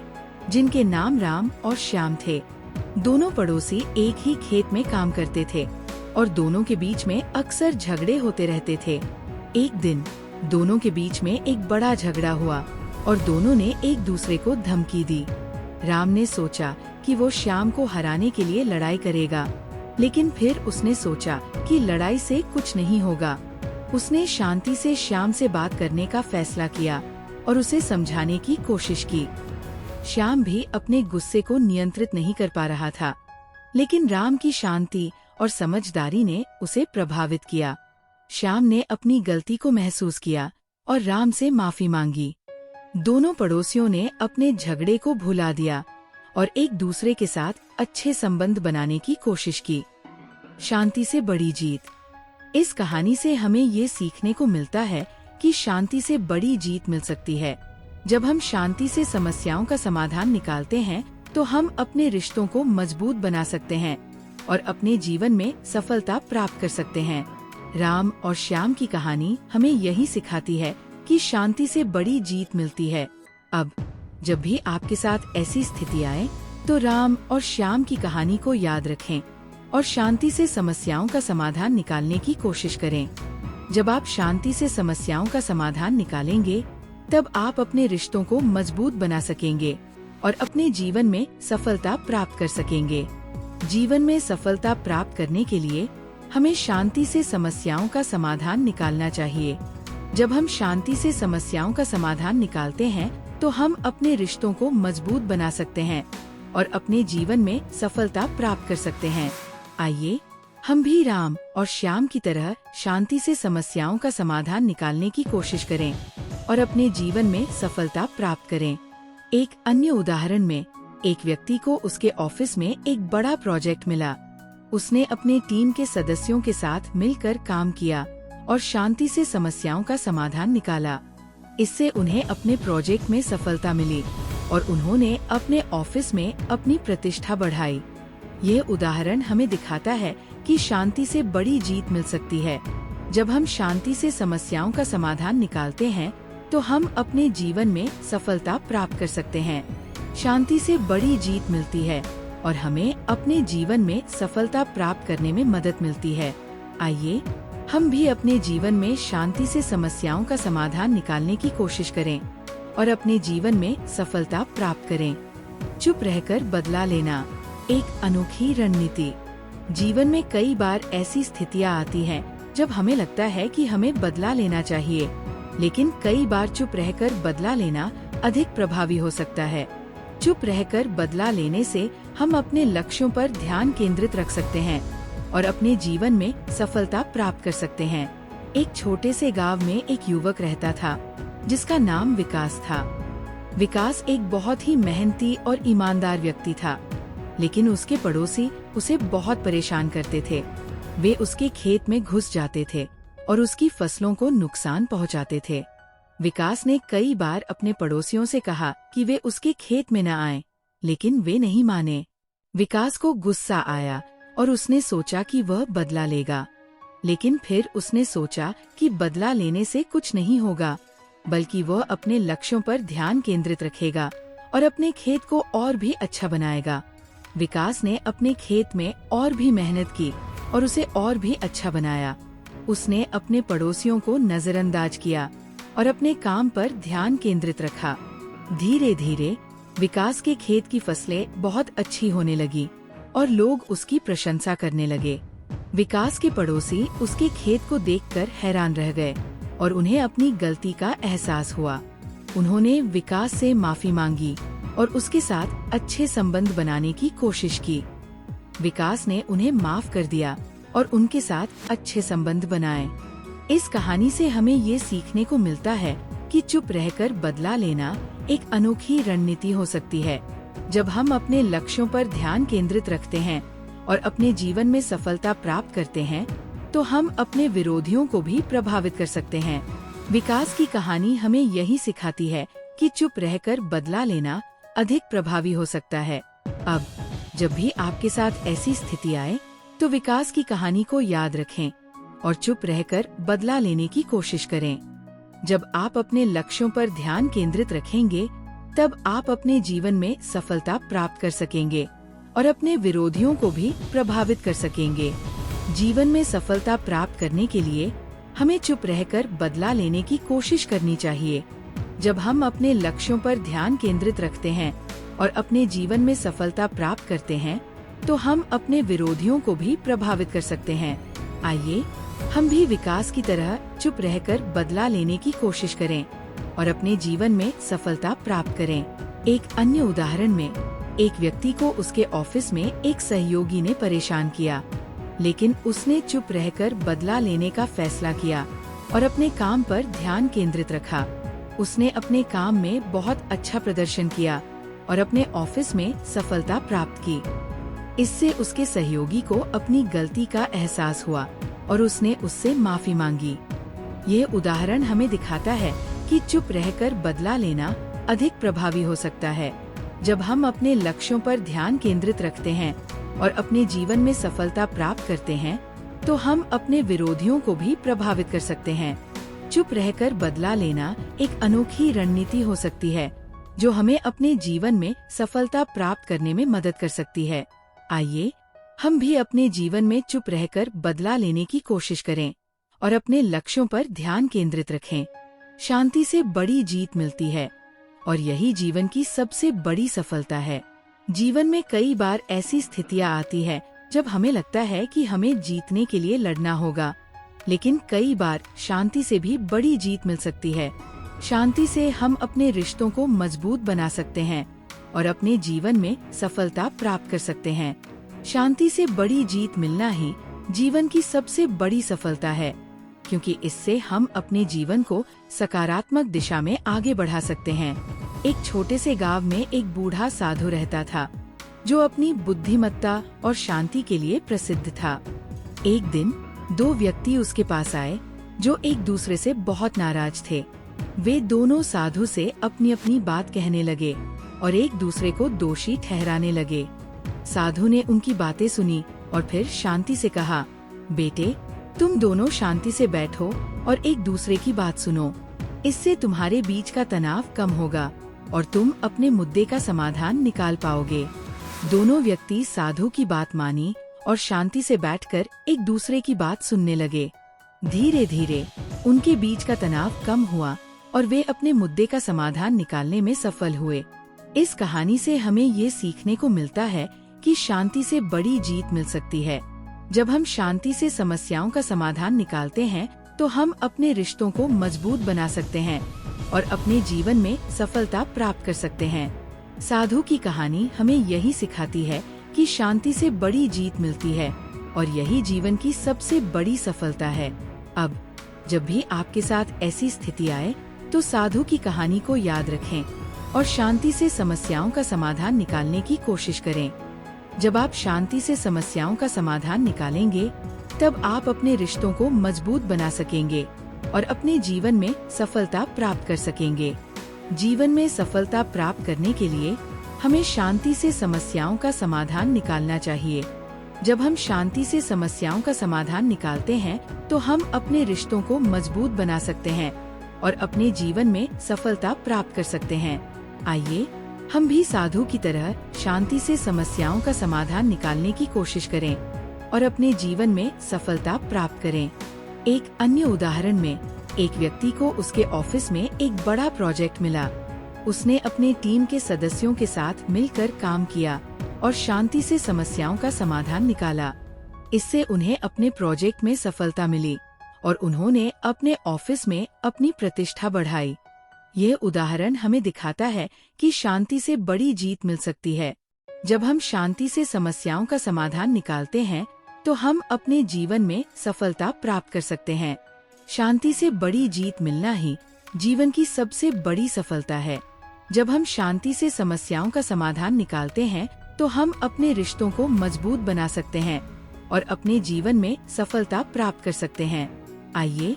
जिनके नाम राम और श्याम थे। दोनों पड़ोसी एक ही खेत में काम करते थे और दोनों के बीच में अक्सर झगड़े होते रहते थे। एक दिन दोनों के बीच में एक बड़ा झगड़ा हुआ और दोनों ने एक दूसरे को धमकी दी। राम ने सोचा कि वो श्याम को हराने के लिए लड़ाई करेगा, लेकिन फिर उसने सोचा कि लड़ाई से कुछ नहीं होगा। उसने शांति से श्याम से बात करने का फैसला किया और उसे समझाने की कोशिश की। श्याम भी अपने गुस्से को नियंत्रित नहीं कर पा रहा था, लेकिन राम की शांति और समझदारी ने उसे प्रभावित किया। श्याम ने अपनी गलती को महसूस किया और राम से माफी मांगी। दोनों पड़ोसियों ने अपने झगड़े को भुला दिया और एक दूसरे के साथ अच्छे संबंध बनाने की कोशिश की। शांति से बड़ी जीत। इस कहानी से हमें ये सीखने को मिलता है कि शांति से बड़ी जीत मिल सकती है। जब हम शांति से समस्याओं का समाधान निकालते हैं, तो हम अपने रिश्तों को मजबूत बना सकते हैं और अपने जीवन में सफलता प्राप्त कर सकते हैं। राम और श्याम की कहानी हमें यही सिखाती है कि शांति से बड़ी जीत मिलती है। अब जब भी आपके साथ ऐसी स्थिति आए, तो राम और श्याम की कहानी को याद रखें और शांति से समस्याओं का समाधान निकालने की कोशिश करें। जब आप शांति से समस्याओं का समाधान निकालेंगे, तब आप अपने रिश्तों को मजबूत बना सकेंगे और अपने जीवन में सफलता प्राप्त कर सकेंगे। जीवन में सफलता प्राप्त करने के लिए हमें शांति से समस्याओं का समाधान निकालना चाहिए। जब हम शांति से समस्याओं का समाधान निकालते हैं, तो हम अपने रिश्तों को मजबूत बना सकते हैं और अपने जीवन में सफलता प्राप्त कर सकते हैं। आइए हम भी राम और श्याम की तरह शांति से समस्याओं का समाधान निकालने की कोशिश करें और अपने जीवन में सफलता प्राप्त करें। एक अन्य उदाहरण में एक व्यक्ति को उसके ऑफिस में एक बड़ा प्रोजेक्ट मिला। उसने अपने टीम के सदस्यों के साथ मिलकर काम किया और शांति से समस्याओं का समाधान निकाला। इससे उन्हें अपने प्रोजेक्ट में सफलता मिली और उन्होंने अपने ऑफिस में अपनी प्रतिष्ठा बढ़ाई। ये उदाहरण हमें दिखाता है कि शांति से बड़ी जीत मिल सकती है। जब हम शांति से समस्याओं का समाधान निकालते हैं, तो हम अपने जीवन में सफलता प्राप्त कर सकते हैं। शांति से बड़ी जीत मिलती है और हमें अपने जीवन में सफलता प्राप्त करने में मदद मिलती है। आइए हम भी अपने जीवन में शांति से समस्याओं का समाधान निकालने की कोशिश करें और अपने जीवन में सफलता प्राप्त करें। चुप रहकर बदला लेना, एक अनोखी रणनीति। जीवन में कई बार ऐसी स्थितियां आती हैं जब हमें लगता है कि हमें बदला लेना चाहिए, लेकिन कई बार चुप रहकर बदला लेना अधिक प्रभावी हो सकता है। चुप रहकर बदला लेने से हम अपने लक्ष्यों पर ध्यान केंद्रित रख सकते हैं और अपने जीवन में सफलता प्राप्त कर सकते हैं। एक छोटे से गांव में एक युवक रहता था जिसका नाम विकास था। विकास एक बहुत ही मेहनती और ईमानदार व्यक्ति था, लेकिन उसके पड़ोसी उसे बहुत परेशान करते थे। वे उसके खेत में घुस जाते थे और उसकी फसलों को नुकसान पहुंचाते थे। विकास ने कई बार अपने पड़ोसियों से कहा कि वे उसके खेत में न आएं, लेकिन वे नहीं माने। विकास को गुस्सा आया और उसने सोचा कि वह बदला लेगा, लेकिन फिर उसने सोचा कि बदला लेने से कुछ नहीं होगा, बल्कि वह अपने लक्ष्यों पर ध्यान केंद्रित रखेगा और अपने खेत को और भी अच्छा बनाएगा। विकास ने अपने खेत में और भी मेहनत की और उसे और भी अच्छा बनाया। उसने अपने पड़ोसियों को नजरअंदाज किया और अपने काम पर ध्यान केंद्रित रखा। धीरे धीरे विकास के खेत की फसलें बहुत अच्छी होने लगी और लोग उसकी प्रशंसा करने लगे। विकास के पड़ोसी उसके खेत को देखकर हैरान रह गए और उन्हें अपनी गलती का एहसास हुआ। उन्होंने विकास से माफी मांगी और उसके साथ अच्छे संबंध बनाने की कोशिश की। विकास ने उन्हें माफ कर दिया और उनके साथ अच्छे संबंध बनाए। इस कहानी से हमें ये सीखने को मिलता है कि चुप रहकर बदला लेना एक अनोखी रणनीति हो सकती है। जब हम अपने लक्ष्यों पर ध्यान केंद्रित रखते हैं और अपने जीवन में सफलता प्राप्त करते हैं, तो हम अपने विरोधियों को भी प्रभावित कर सकते हैं। विकास की कहानी हमें यही सिखाती है कि चुप रहकर बदला लेना अधिक प्रभावी हो सकता है। अब जब भी आपके साथ ऐसी स्थिति आए, तो विकास की कहानी को याद रखें और चुप रहकर बदला लेने की कोशिश करें। जब आप अपने लक्ष्यों पर ध्यान केंद्रित रखेंगे, तब आप अपने जीवन में सफलता प्राप्त कर सकेंगे और अपने विरोधियों को भी प्रभावित कर सकेंगे। जीवन में सफलता प्राप्त करने के लिए हमें चुप रहकर बदला लेने की कोशिश करनी चाहिए। जब हम अपने लक्ष्यों पर ध्यान केंद्रित रखते हैं और अपने जीवन में सफलता प्राप्त करते हैं, तो हम अपने विरोधियों को भी प्रभावित कर सकते हैं। आइए हम भी विकास की तरह चुप रहकर बदला लेने की कोशिश करें और अपने जीवन में सफलता प्राप्त करें। एक अन्य उदाहरण में एक व्यक्ति को उसके ऑफिस में एक सहयोगी ने परेशान किया, लेकिन उसने चुप रहकर बदला लेने का फैसला किया और अपने काम पर ध्यान केंद्रित रखा। उसने अपने काम में बहुत अच्छा प्रदर्शन किया और अपने ऑफिस में सफलता प्राप्त की। इससे उसके सहयोगी को अपनी गलती का एहसास हुआ और उसने उससे माफी मांगी। ये उदाहरण हमें दिखाता है कि चुप रहकर बदला लेना अधिक प्रभावी हो सकता है। जब हम अपने लक्ष्यों पर ध्यान केंद्रित रखते हैं और अपने जीवन में सफलता प्राप्त करते हैं, तो हम अपने विरोधियों को भी प्रभावित कर सकते हैं। चुप रहकर बदला लेना एक अनोखी रणनीति हो सकती है, जो हमें अपने जीवन में सफलता प्राप्त करने में मदद कर सकती है। आइए हम भी अपने जीवन में चुप रहकर बदला लेने की कोशिश करें और अपने लक्ष्यों पर ध्यान केंद्रित रखें। शांति से बड़ी जीत मिलती है और यही जीवन की सबसे बड़ी सफलता है। जीवन में कई बार ऐसी स्थितियां आती है जब हमें लगता है कि हमें जीतने के लिए लड़ना होगा, लेकिन कई बार शांति से भी बड़ी जीत मिल सकती है। शांति से हम अपने रिश्तों को मजबूत बना सकते हैं और अपने जीवन में सफलता प्राप्त कर सकते हैं। शांति से बड़ी जीत मिलना ही जीवन की सबसे बड़ी सफलता है, क्योंकि इससे हम अपने जीवन को सकारात्मक दिशा में आगे बढ़ा सकते हैं। एक छोटे से गांव में एक बूढ़ा साधु रहता था। जो अपनी बुद्धिमत्ता और शांति के लिए प्रसिद्ध था। एक दिन 2 व्यक्ति उसके पास आए जो एक दूसरे से बहुत नाराज थे। वे दोनों साधु से अपनी अपनी बात कहने लगे और एक दूसरे को दोषी ठहराने लगे। साधु ने उनकी बातें सुनी और फिर शांति से कहा, बेटे, तुम दोनों शांति से बैठो और एक दूसरे की बात सुनो। इससे तुम्हारे बीच का तनाव कम होगा और तुम अपने मुद्दे का समाधान निकाल पाओगे। दोनों व्यक्ति साधु की बात मानी और शांति से बैठकर एक दूसरे की बात सुनने लगे। धीरे धीरे उनके बीच का तनाव कम हुआ और वे अपने मुद्दे का समाधान निकालने में सफल हुए। इस कहानी से हमें ये सीखने को मिलता है कि शांति से बड़ी जीत मिल सकती है। जब हम शांति से समस्याओं का समाधान निकालते हैं तो हम अपने रिश्तों को मजबूत बना सकते हैं और अपने जीवन में सफलता प्राप्त कर सकते हैं। साधु की कहानी हमें यही सिखाती है कि शांति से बड़ी जीत मिलती है और यही जीवन की सबसे बड़ी सफलता है। अब जब भी आपके साथ ऐसी स्थिति आए तो साधु की कहानी को याद रखें और शांति से समस्याओं का समाधान निकालने की कोशिश करें। जब आप शांति से समस्याओं का समाधान निकालेंगे तब आप अपने रिश्तों को मजबूत बना सकेंगे और अपने जीवन में सफलता प्राप्त कर सकेंगे। जीवन में सफलता प्राप्त करने के लिए हमें शांति से समस्याओं का समाधान निकालना चाहिए। जब हम शांति से समस्याओं का समाधान निकालते हैं तो हम अपने रिश्तों को मजबूत बना सकते हैं और अपने जीवन में सफलता प्राप्त कर सकते हैं। आइए हम भी साधु की तरह शांति से समस्याओं का समाधान निकालने की कोशिश करें और अपने जीवन में सफलता प्राप्त करें। एक अन्य उदाहरण में एक व्यक्ति को उसके ऑफिस में एक बड़ा प्रोजेक्ट मिला। उसने अपने टीम के सदस्यों के साथ मिलकर काम किया और शांति से समस्याओं का समाधान निकाला। इससे उन्हें अपने प्रोजेक्ट में सफलता मिली और उन्होंने अपने ऑफिस में अपनी प्रतिष्ठा बढ़ाई। यह उदाहरण हमें दिखाता है कि शांति से बड़ी जीत मिल सकती है। जब हम शांति से समस्याओं का समाधान निकालते हैं तो हम अपने जीवन में सफलता प्राप्त कर सकते हैं। शांति से बड़ी जीत मिलना ही जीवन की सबसे बड़ी सफलता है। जब हम शांति से समस्याओं का समाधान निकालते हैं तो हम अपने रिश्तों को मजबूत बना सकते हैं और अपने जीवन में सफलता प्राप्त कर सकते हैं। आइए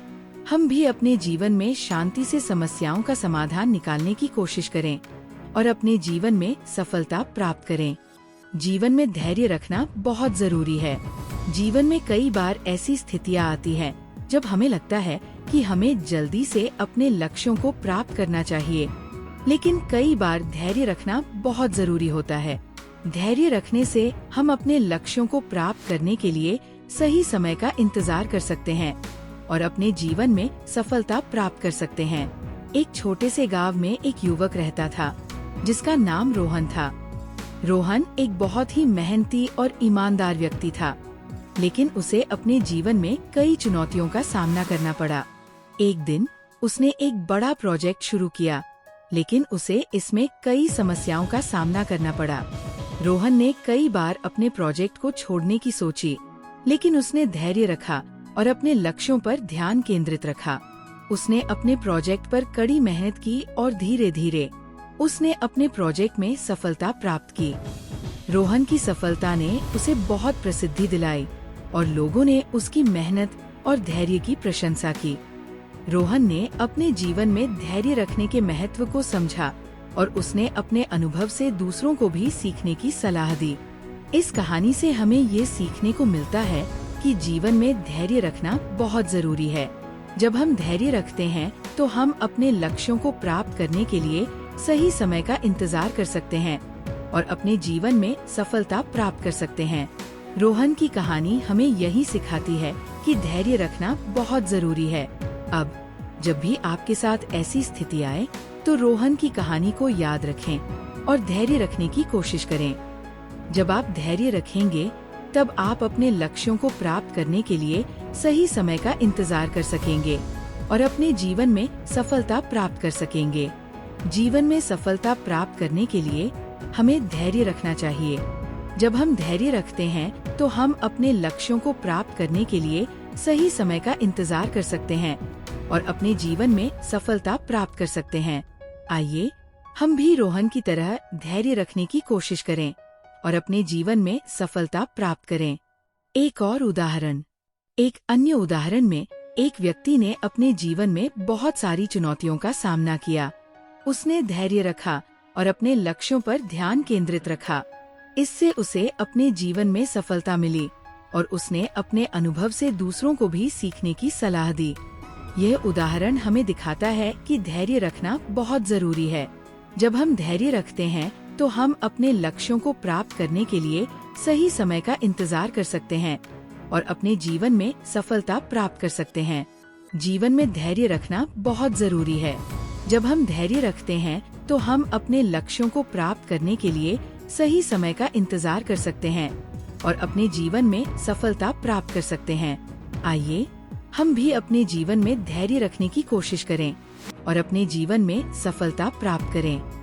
हम भी अपने जीवन में शांति से समस्याओं का समाधान निकालने की कोशिश करें और अपने जीवन में सफलता प्राप्त करें। जीवन में धैर्य रखना बहुत जरूरी है। जीवन में कई बार ऐसी स्थितियां आती हैं जब हमें लगता है कि हमें जल्दी से अपने लक्ष्यों को प्राप्त करना चाहिए, लेकिन कई बार धैर्य रखना बहुत जरूरी होता है। धैर्य रखने से हम अपने लक्ष्यों को प्राप्त करने के लिए सही समय का इंतजार कर सकते हैं और अपने जीवन में सफलता प्राप्त कर सकते हैं। एक छोटे से गांव में एक युवक रहता था जिसका नाम रोहन था। रोहन एक बहुत ही मेहनती और ईमानदार व्यक्ति था, लेकिन उसे अपने जीवन में कई चुनौतियों का सामना करना पड़ा। एक दिन उसने एक बड़ा प्रोजेक्ट शुरू किया, लेकिन उसे इसमें कई समस्याओं का सामना करना पड़ा। रोहन ने कई बार अपने प्रोजेक्ट को छोड़ने की सोची, लेकिन उसने धैर्य रखा और अपने लक्ष्यों पर ध्यान केंद्रित रखा। उसने अपने प्रोजेक्ट पर कड़ी मेहनत की और धीरे धीरे उसने अपने प्रोजेक्ट में सफलता प्राप्त की। रोहन की सफलता ने उसे बहुत प्रसिद्धि दिलाई और लोगों ने उसकी मेहनत और धैर्य की प्रशंसा की। रोहन ने अपने जीवन में धैर्य रखने के महत्व को समझा और उसने अपने अनुभव से दूसरों को भी सीखने की सलाह दी। इस कहानी से हमें ये सीखने को मिलता है कि जीवन में धैर्य रखना बहुत जरूरी है। जब हम धैर्य रखते हैं तो हम अपने लक्ष्यों को प्राप्त करने के लिए सही समय का इंतजार कर सकते हैं और अपने जीवन में सफलता प्राप्त कर सकते हैं। रोहन की कहानी हमें यही सिखाती है कि धैर्य रखना बहुत जरूरी है। अब जब भी आपके साथ ऐसी स्थिति आए तो रोहन की कहानी को याद रखें और धैर्य रखने की कोशिश करें। जब आप धैर्य रखेंगे तब आप अपने लक्ष्यों को प्राप्त करने के लिए सही समय का इंतजार कर सकेंगे और अपने जीवन में सफलता प्राप्त कर सकेंगे। जीवन में सफलता प्राप्त करने के लिए हमें धैर्य रखना चाहिए। जब हम धैर्य रखते हैं तो हम अपने लक्ष्यों को प्राप्त करने के लिए सही समय का इंतजार कर सकते हैं और अपने जीवन में सफलता प्राप्त कर सकते हैं। आइए हम भी रोहन की तरह धैर्य रखने की कोशिश करें और अपने जीवन में सफलता प्राप्त करें। एक और उदाहरण। एक अन्य उदाहरण में एक व्यक्ति ने अपने जीवन में बहुत सारी चुनौतियों का सामना किया। उसने धैर्य रखा और अपने लक्ष्यों पर ध्यान केंद्रित रखा। इससे उसे अपने जीवन में सफलता मिली और उसने अपने अनुभव से दूसरों को भी सीखने की सलाह दी। यह उदाहरण हमें दिखाता है कि धैर्य रखना बहुत जरूरी है। जब हम धैर्य रखते हैं तो हम अपने लक्ष्यों को प्राप्त करने के लिए सही समय का इंतजार कर सकते हैं और अपने जीवन में सफलता प्राप्त कर सकते हैं। जीवन में धैर्य रखना बहुत जरूरी है। जब हम धैर्य रखते हैं तो हम अपने लक्ष्यों को प्राप्त करने के लिए सही समय का इंतजार कर सकते हैं और अपने जीवन में सफलता प्राप्त कर सकते हैं। आइए हम भी अपने जीवन में धैर्य रखने की कोशिश करें और अपने जीवन में सफलता प्राप्त करें।